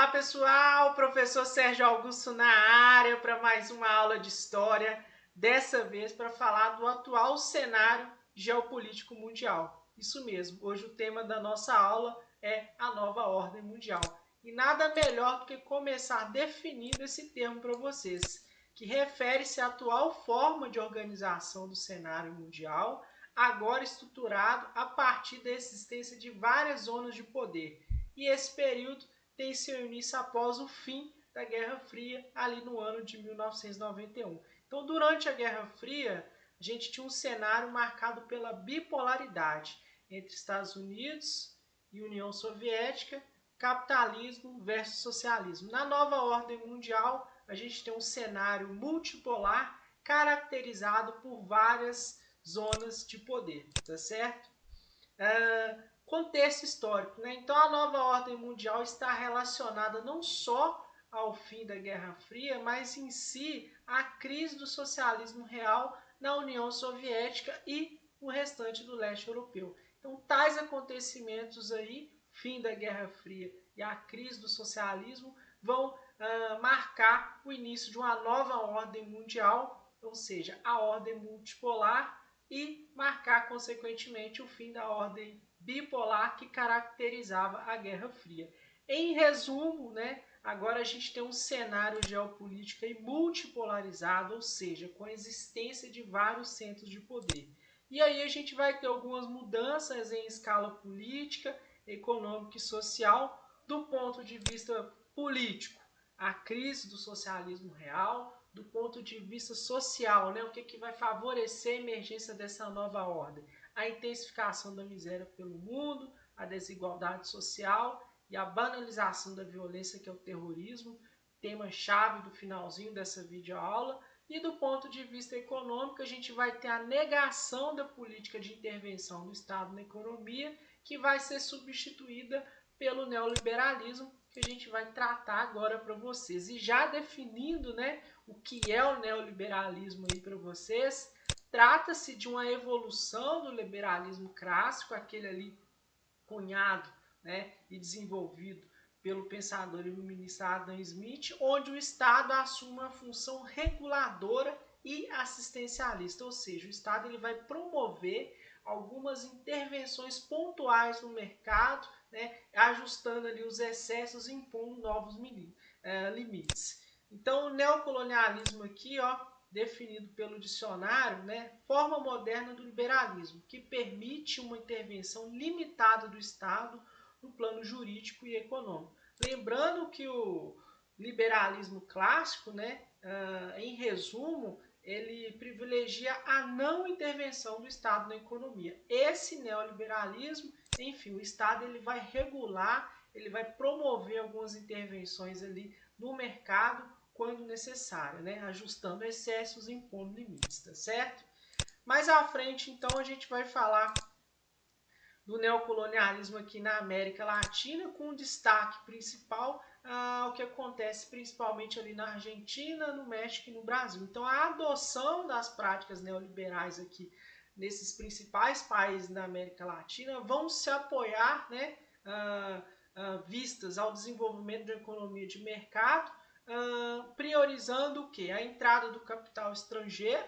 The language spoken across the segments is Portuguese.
Olá pessoal, professor Sérgio Augusto na área para mais uma aula de história, dessa vez para falar do atual cenário geopolítico mundial. Isso mesmo, hoje o tema da nossa aula é a nova ordem mundial. E nada melhor do que começar definindo esse termo para vocês, que refere-se à atual forma de organização do cenário mundial, agora estruturado a partir da existência de várias zonas de poder. E esse período tem seu início após o fim da Guerra Fria, ali no ano de 1991. Então, durante a Guerra Fria, a gente tinha um cenário marcado pela bipolaridade entre Estados Unidos e União Soviética, capitalismo versus socialismo. Na nova ordem mundial, a gente tem um cenário multipolar caracterizado por várias zonas de poder, tá certo? Contexto histórico, né? Então a nova ordem mundial está relacionada não só ao fim da Guerra Fria, mas em si à crise do socialismo real na União Soviética e no restante do leste europeu. Então tais acontecimentos aí, fim da Guerra Fria e a crise do socialismo, vão marcar o início de uma nova ordem mundial, ou seja, a ordem multipolar, e marcar consequentemente o fim da ordem bipolar que caracterizava a Guerra Fria. Em resumo, né, agora a gente tem um cenário geopolítico multipolarizado, ou seja, com a existência de vários centros de poder. E aí a gente vai ter algumas mudanças em escala política, econômica e social. Do ponto de vista político, a crise do socialismo real. Do ponto de vista social, né, o que vai favorecer a emergência dessa nova ordem? A intensificação da miséria pelo mundo, a desigualdade social e a banalização da violência, que é o terrorismo, tema-chave do finalzinho dessa videoaula. E do ponto de vista econômico, a gente vai ter a negação da política de intervenção do Estado na economia, que vai ser substituída pelo neoliberalismo, que a gente vai tratar agora para vocês. E já definindo, né, o que é o neoliberalismo aí para vocês, trata-se de uma evolução do liberalismo clássico, aquele ali cunhado, né, e desenvolvido pelo pensador iluminista Adam Smith, onde o Estado assume uma função reguladora e assistencialista, ou seja, o Estado ele vai promover algumas intervenções pontuais no mercado, né, ajustando ali os excessos e impondo novos limites. Então, o neocolonialismo aqui, ó, definido pelo dicionário, né, forma moderna do liberalismo, que permite uma intervenção limitada do Estado no plano jurídico e econômico. Lembrando que o liberalismo clássico, né, em resumo, ele privilegia a não intervenção do Estado na economia. Esse neoliberalismo, enfim, o Estado ele vai regular, ele vai promover algumas intervenções ali no mercado quando necessário, né? Ajustando excessos e impondo limites, tá certo? Mais à frente, então, a gente vai falar do neocolonialismo aqui na América Latina, com destaque principal ao que acontece principalmente ali na Argentina, no México e no Brasil. Então, a adoção das práticas neoliberais aqui nesses principais países da América Latina vão se apoiar, né, vistas ao desenvolvimento da economia de mercado, priorizando o quê? A entrada do capital estrangeiro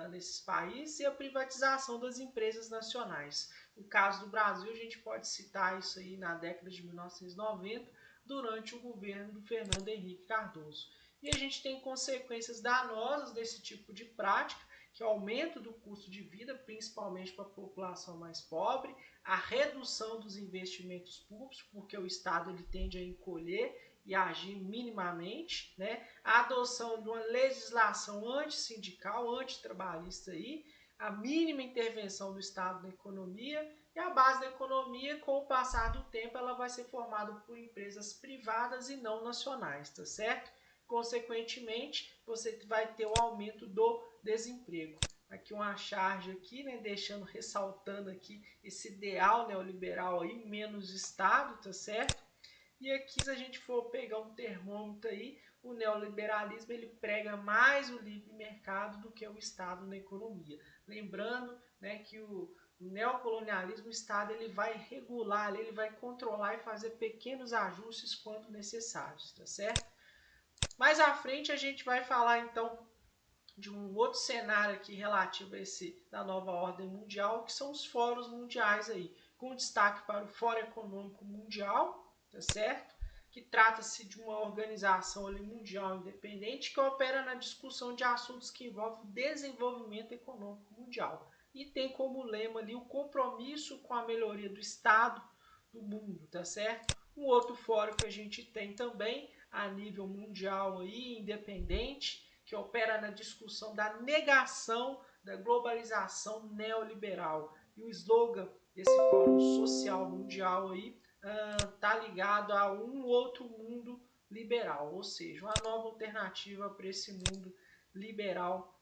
nesses países e a privatização das empresas nacionais. No caso do Brasil, a gente pode citar isso aí na década de 1990, durante o governo do Fernando Henrique Cardoso. E a gente tem consequências danosas desse tipo de prática, que é o aumento do custo de vida, principalmente para a população mais pobre, a redução dos investimentos públicos, porque o Estado ele tende a encolher e agir minimamente, né? A adoção de uma legislação antissindical, antitrabalhista aí, a mínima intervenção do Estado na economia, e a base da economia, com o passar do tempo, ela vai ser formada por empresas privadas e não nacionais, tá certo? Consequentemente, você vai ter o aumento do desemprego. Aqui uma charge aqui, né, ressaltando aqui esse ideal neoliberal aí, menos Estado, tá certo? E aqui, se a gente for pegar um termômetro aí, o neoliberalismo ele prega mais o livre mercado do que o Estado na economia. Lembrando, né, que o neocolonialismo, o Estado ele vai regular, ele vai controlar e fazer pequenos ajustes quando necessários, tá certo? Mais à frente a gente vai falar então de um outro cenário aqui relativo a esse da nova ordem mundial, que são os fóruns mundiais aí, com destaque para o Fórum Econômico Mundial, tá certo? Que trata-se de uma organização ali mundial independente que opera na discussão de assuntos que envolvem o desenvolvimento econômico mundial e tem como lema ali o compromisso com a melhoria do Estado do mundo, tá certo? Um outro fórum que a gente tem também a nível mundial aí, independente, que opera na discussão da negação da globalização neoliberal. E o slogan desse Fórum Social Mundial aí tá ligado a um outro mundo liberal, ou seja, uma nova alternativa para esse mundo liberal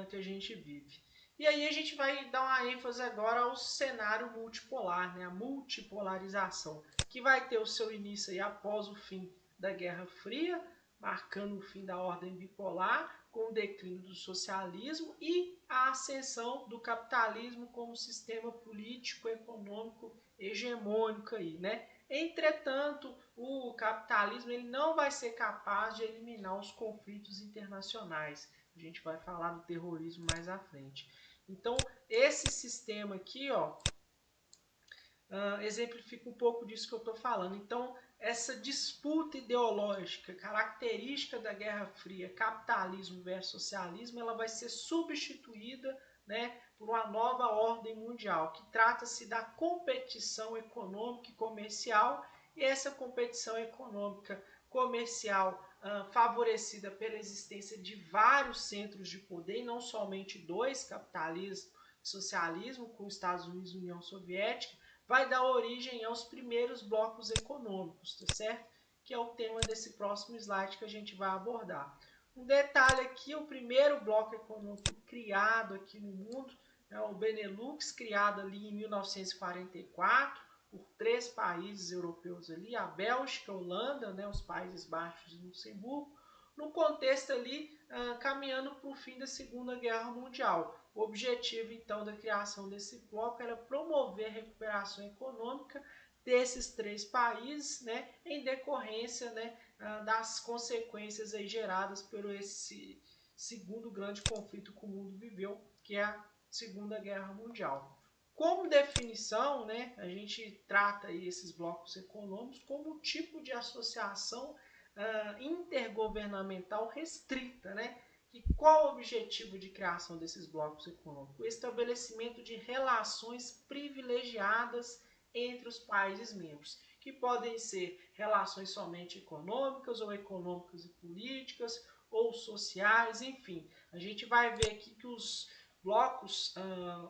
que a gente vive. E aí a gente vai dar uma ênfase agora ao cenário multipolar, né? A multipolarização, que vai ter o seu início aí após o fim da Guerra Fria, marcando o fim da ordem bipolar, com o declínio do socialismo e a ascensão do capitalismo como sistema político econômico hegemônico aí, né? Entretanto, o capitalismo ele não vai ser capaz de eliminar os conflitos internacionais. A gente vai falar do terrorismo mais à frente. Então, esse sistema aqui, ó, exemplifica um pouco disso que eu estou falando. Então, essa disputa ideológica, característica da Guerra Fria, capitalismo versus socialismo, ela vai ser substituída, né, por uma nova ordem mundial, que trata-se da competição econômica e comercial, e essa competição econômica comercial favorecida pela existência de vários centros de poder, e não somente dois, capitalismo e socialismo, com os Estados Unidos e União Soviética, vai dar origem aos primeiros blocos econômicos, tá certo? Que é o tema desse próximo slide que a gente vai abordar. Um detalhe aqui, o primeiro bloco econômico criado aqui no mundo é o Benelux, criado ali em 1944 por 3 países europeus ali, a Bélgica, a Holanda, né, os Países Baixos e Luxemburgo, no contexto ali caminhando para o fim da Segunda Guerra Mundial. O objetivo, então, da criação desse bloco era promover a recuperação econômica desses 3 países, né, em decorrência, né, das consequências aí geradas por esse segundo grande conflito que o mundo viveu, que é a Segunda Guerra Mundial. Como definição, né, a gente trata aí esses blocos econômicos como um tipo de associação intergovernamental restrita, né? E qual o objetivo de criação desses blocos econômicos? O estabelecimento de relações privilegiadas entre os países membros, que podem ser relações somente econômicas ou econômicas e políticas, ou sociais, enfim. A gente vai ver aqui que os blocos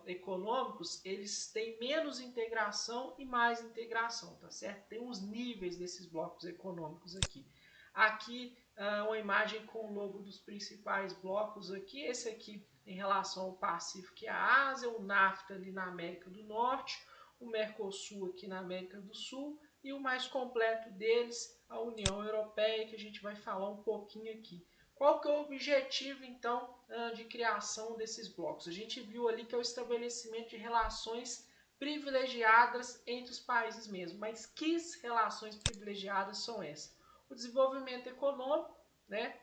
econômicos, eles têm menos integração e mais integração, tá certo? Tem os níveis desses blocos econômicos aqui. Aqui uma imagem com o logo dos principais blocos aqui, esse aqui em relação ao Pacífico e à Ásia, o NAFTA ali na América do Norte, o Mercosul aqui na América do Sul e o mais completo deles, a União Europeia, que a gente vai falar um pouquinho aqui. Qual que é o objetivo, então, de criação desses blocos? A gente viu ali que é o estabelecimento de relações privilegiadas entre os países mesmo, mas que relações privilegiadas são essas? O desenvolvimento econômico, né?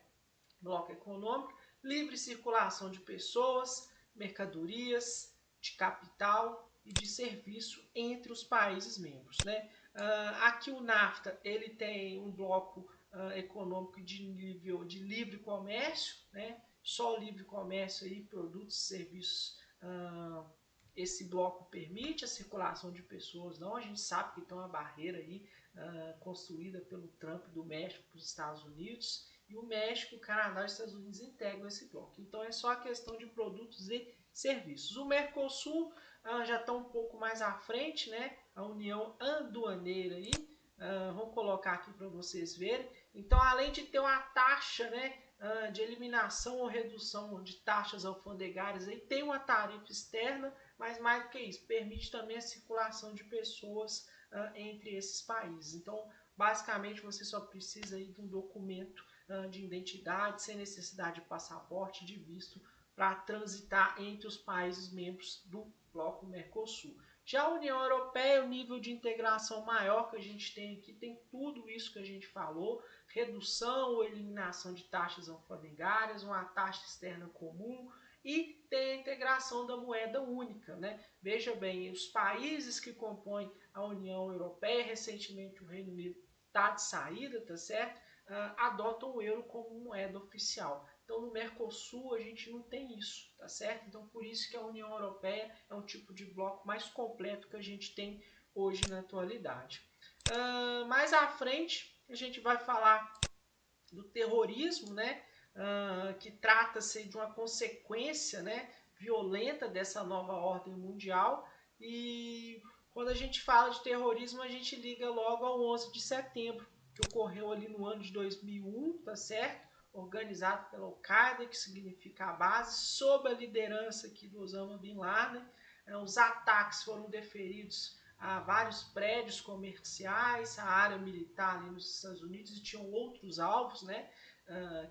Bloco econômico, livre circulação de pessoas, mercadorias, de capital e de serviço entre os países membros, né? Aqui o NAFTA ele tem um bloco econômico de nível de livre comércio, né? Só o livre comércio aí, produtos e serviços, esse bloco permite a circulação de pessoas, não. A gente sabe que tem uma barreira aí construída pelo Trump do México para os Estados Unidos, e o México, o Canadá e os Estados Unidos integram esse bloco. Então é só a questão de produtos e serviços. O Mercosul já está um pouco mais à frente, né? A União Aduaneira aí, vamos colocar aqui para vocês verem. Então, além de ter uma taxa, né, de eliminação ou redução de taxas alfandegárias, aí tem uma tarifa externa, mas mais do que isso, permite também a circulação de pessoas entre esses países. Então, basicamente, você só precisa aí de um documento de identidade, sem necessidade de passaporte, de visto, para transitar entre os países membros do bloco Mercosul. Já a União Europeia, o nível de integração maior que a gente tem aqui, tem tudo isso que a gente falou, redução ou eliminação de taxas alfandegárias, uma taxa externa comum e tem a integração da moeda única, né? Veja bem, os países que compõem a União Europeia, recentemente o Reino Unido está de saída, tá certo? Adotam o euro como moeda oficial. Então, no Mercosul, a gente não tem isso, tá certo? Então, por isso que a União Europeia é um tipo de bloco mais completo que a gente tem hoje na atualidade. Mais à frente, a gente vai falar do terrorismo, né? Que trata-se de uma consequência, né, violenta dessa nova ordem mundial. E quando a gente fala de terrorismo, a gente liga logo ao 11 de setembro, que ocorreu ali no ano de 2001, tá certo? Organizado pela Al-Qaeda, que significa a base, sob a liderança aqui do Osama Bin Laden. Os ataques foram deferidos a vários prédios comerciais, a área militar ali nos Estados Unidos, e tinham outros alvos, né,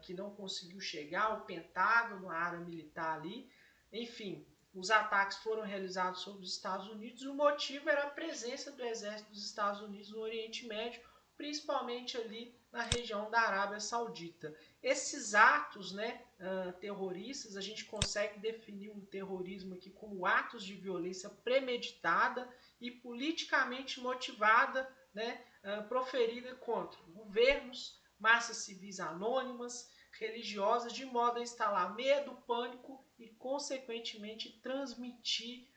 que não conseguiu chegar, o Pentágono, a área militar ali. Enfim, os ataques foram realizados sobre os Estados Unidos e o motivo era a presença do exército dos Estados Unidos no Oriente Médio, principalmente ali na região da Arábia Saudita. Esses atos, né, terroristas, a gente consegue definir o terrorismo aqui como atos de violência premeditada e politicamente motivada, né, proferida contra governos, massas civis anônimas, religiosas, de modo a instalar medo, pânico e, consequentemente, transmitir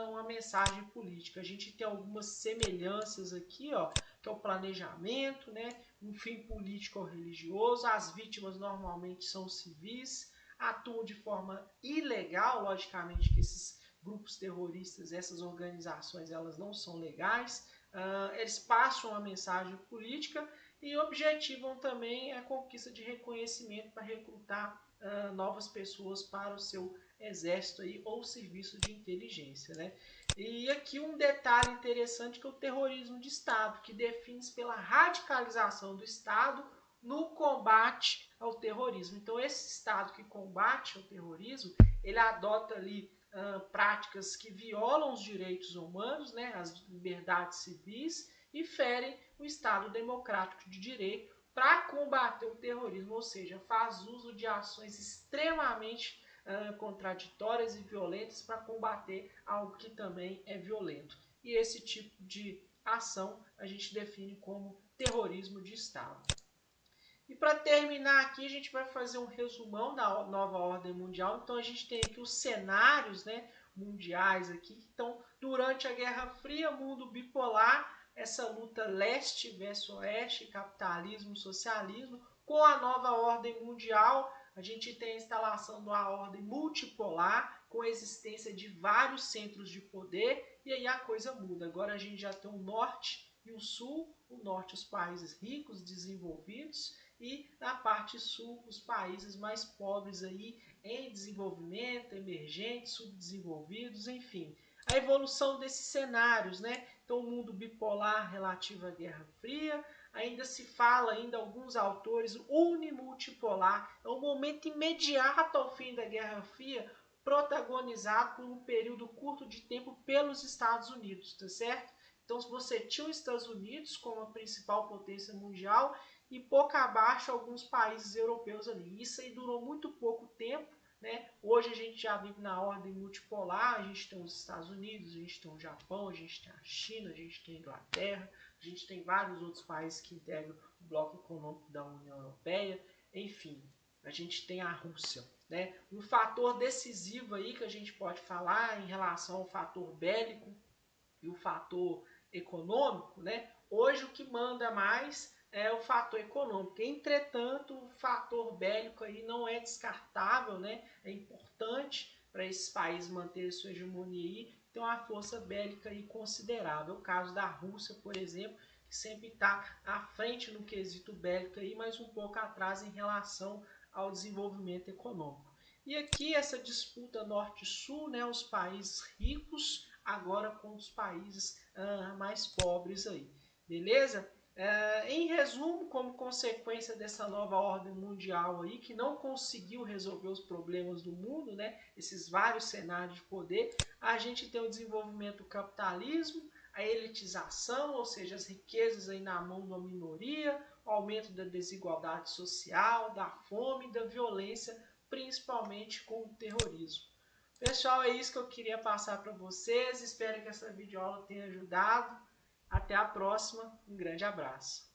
uma mensagem política. A gente tem algumas semelhanças aqui, ó, que é o planejamento, né, um fim político ou religioso. As vítimas normalmente são civis, atuam de forma ilegal, logicamente que esses grupos terroristas, essas organizações, elas não são legais. Eles passam uma mensagem política e objetivam também a conquista de reconhecimento para recrutar novas pessoas para o seu exército aí, ou serviço de inteligência, né? E aqui um detalhe interessante que é o terrorismo de Estado, que define-se pela radicalização do Estado no combate ao terrorismo. Então esse Estado que combate o terrorismo, ele adota ali práticas que violam os direitos humanos, né, as liberdades civis, e ferem o Estado democrático de direito para combater o terrorismo, ou seja, faz uso de ações extremamente contraditórias e violentas para combater algo que também é violento. E esse tipo de ação a gente define como terrorismo de Estado. E para terminar aqui, a gente vai fazer um resumão da nova ordem mundial. Então a gente tem aqui os cenários, né, mundiais aqui. Então, durante a Guerra Fria, mundo bipolar, essa luta leste versus oeste, capitalismo, socialismo. Com a nova ordem mundial, a gente tem a instalação de uma ordem multipolar, com a existência de vários centros de poder, e aí a coisa muda. Agora a gente já tem o norte e o sul, o norte os países ricos, desenvolvidos, e na parte sul os países mais pobres aí em desenvolvimento, emergentes, subdesenvolvidos, enfim. A evolução desses cenários, né? Então, o mundo bipolar relativo à Guerra Fria, ainda se fala, ainda alguns autores, unimultipolar, é um momento imediato ao fim da Guerra Fria, protagonizado por um período curto de tempo pelos Estados Unidos, tá certo? Então, se você tinha os Estados Unidos como a principal potência mundial e pouco abaixo alguns países europeus ali. Isso aí durou muito pouco tempo, né? Hoje a gente já vive na ordem multipolar, a gente tem os Estados Unidos, a gente tem o Japão, a gente tem a China, a gente tem a Inglaterra, a gente tem vários outros países que integram o bloco econômico da União Europeia, enfim, a gente tem a Rússia, né? Um fator decisivo aí que a gente pode falar em relação ao fator bélico e o fator econômico, né? Hoje o que manda mais é o fator econômico. Entretanto, o fator bélico aí não é descartável, né? É importante para esses países manterem sua hegemonia aí, tem uma força bélica aí considerável. O caso da Rússia, por exemplo, que sempre está à frente no quesito bélico aí, mas um pouco atrás em relação ao desenvolvimento econômico. E aqui essa disputa norte-sul, né? Os países ricos agora com os países mais pobres aí, beleza? Em resumo, como consequência dessa nova ordem mundial aí, que não conseguiu resolver os problemas do mundo, né, esses vários cenários de poder, a gente tem o desenvolvimento do capitalismo, a elitização, ou seja, as riquezas aí na mão da minoria, o aumento da desigualdade social, da fome, da violência, principalmente com o terrorismo. Pessoal, é isso que eu queria passar para vocês. Espero que essa videoaula tenha ajudado. Até a próxima. Um grande abraço.